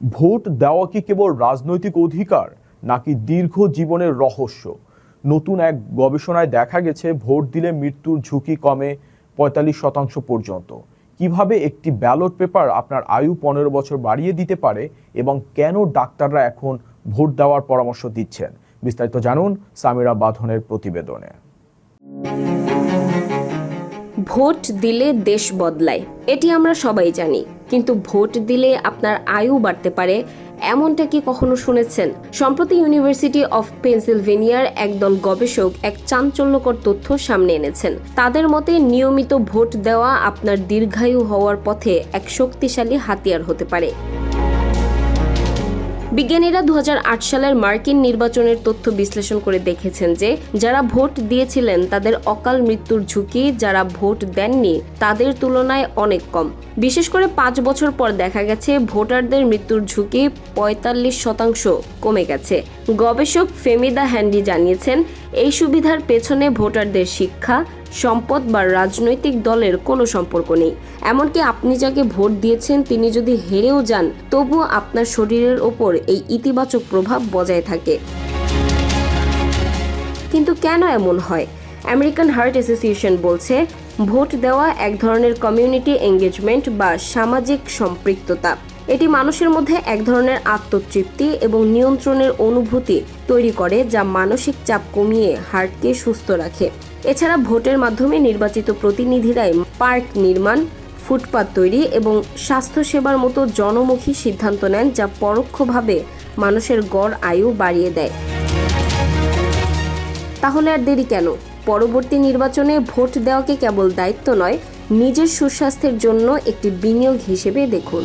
Vote দেওয়া কি কেবল রাজনৈতিক অধিকার নাকি দীর্ঘ জীবনের রহস্য? নতুন এক গবেষণায় দেখা গেছে ভোট দিলে মৃত্যুর ঝুঁকি কমে ৪৫% পর্যন্ত। কিভাবে একটি ব্যালট পেপার আপনার আয়ু ১৫ বছর বাড়িয়ে দিতে পারে এবং কেন ডাক্তাররা এখন ভোট দেওয়ার পরামর্শ দিচ্ছেন, বিস্তারিত জানুন সামিরা বাঁধনের প্রতিবেদনে। ভোট দিলে দেশ বদলায়, এটি আমরা সবাই জানি, কিন্তু ভোট দিলে আপনার আয়ু বাড়তে পারে এমনটা কি কখনো শুনেছেন? সম্প্রতি ইউনিভার্সিটি অফ পেনসিলভেনিয়ার একদল গবেষক এক চাঞ্চল্যকর তথ্য সামনে এনেছেন। তাদের মতে নিয়মিত ভোট দেওয়া আপনার দীর্ঘায়ু হওয়ার পথে এক শক্তিশালী হাতিয়ার হতে পারে। বিজ্ঞানীরা ২০০৮ সালের মার্কিন নির্বাচনের তথ্য বিশ্লেষণ করে দেখেছেন যে যারা ভোট দিয়েছিলেন তাদের অকাল মৃত্যুর ঝুঁকি যারা ভোট দেননি তাদের তুলনায় অনেক কম। বিশেষ করে ৫ বছর পর দেখা গেছে ভোটারদের মৃত্যুর ঝুঁকি ৪৫% কমে গেছে। গবেষক ফেমিদা হ্যান্ডি জানিয়েছেন, এই সুবিধার পেছনে ভোটারদের শিক্ষা, সম্পদ বা রাজনৈতিক দলের কোনো সম্পর্ক নেই। এমনকি আপনি যাকে ভোট দিয়েছেন তিনি যদি হেরেও যান, তবুও আপনার শরীরের ওপর এই ইতিবাচক প্রভাব বজায় থাকে। কিন্তু কেন এমন হয়? আমেরিকান হার্ট অ্যাসোসিয়েশন বলছে, ভোট দেওয়া এক ধরনের কমিউনিটি এঙ্গেজমেন্ট বা সামাজিক সম্পৃক্ততা। এটি মানুষের মধ্যে এক ধরনের আত্মতৃপ্তি এবং নিয়ন্ত্রণের অনুভূতি তৈরি করে যা মানসিক চাপ কমিয়ে হার্টকে সুস্থ রাখে। এছাড়া ভোটের মাধ্যমে নির্বাচিত প্রতিনিধিরাই পার্ক নির্মাণ, ফুটপাত তৈরি এবং স্বাস্থ্যসেবার মতো জনমুখী সিদ্ধান্ত নেন যা পরোক্ষভাবে মানুষের গড় আয়ু বাড়িয়ে দেয়। তাহলে আর দেরি কেন? পরবর্তী নির্বাচনে ভোট দেওয়াকে কেবল দায়িত্ব নয়, নিজের সুস্বাস্থ্যের জন্য একটি বিনিয়োগ হিসেবে দেখুন।